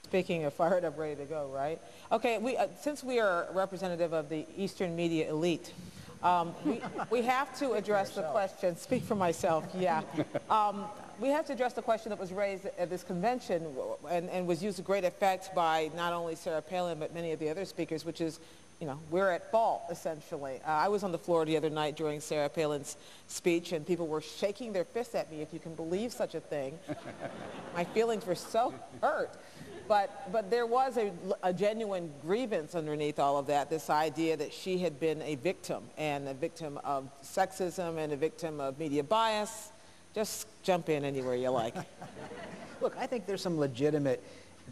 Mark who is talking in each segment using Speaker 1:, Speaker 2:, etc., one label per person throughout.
Speaker 1: Speaking of fired up, ready to go, right? Okay, since we are representative of the Eastern media elite, we have to address the question, speak for myself, yeah. We have to address the question that was raised at this convention and was used to great effect by not only Sarah Palin, but many of the other speakers, which is, you know, we're at fault, essentially. I was on the floor the other night during Sarah Palin's speech, and people were shaking their fists at me, if you can believe such a thing. My feelings were so hurt. But there was a genuine grievance underneath all of that, this idea that she had been a victim, and a victim of sexism and a victim of media bias. Just jump in anywhere you like.
Speaker 2: Look, I think there's some legitimate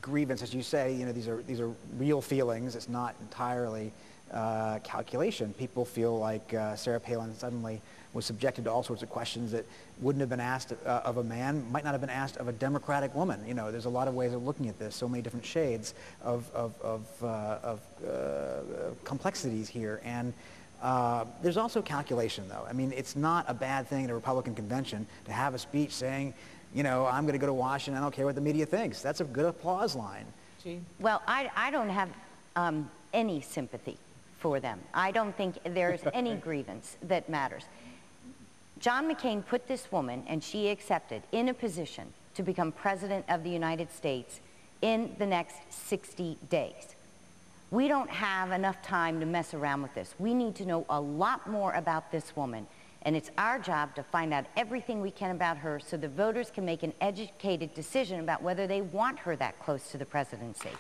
Speaker 2: grievance, as you say. You know, these are real feelings. It's not entirely calculation. People feel like Sarah Palin suddenly was subjected to all sorts of questions that wouldn't have been asked of a man, might not have been asked of a Democratic woman. You know, there's a lot of ways of looking at this, so many different shades of complexities here. And there's also calculation, though. I mean, it's not a bad thing at a Republican convention to have a speech saying, you know, I'm going to go to Washington, I don't care what the media thinks. That's a good applause line.
Speaker 1: Jeanne?
Speaker 3: Well, I don't have any sympathy for them. I don't think there's any grievance that matters. John McCain put this woman, and she accepted, in a position to become President of the United States in the next 60 days. We don't have enough time to mess around with this. We need to know a lot more about this woman, and it's our job to find out everything we can about her so the voters can make an educated decision about whether they want her that close to the presidency.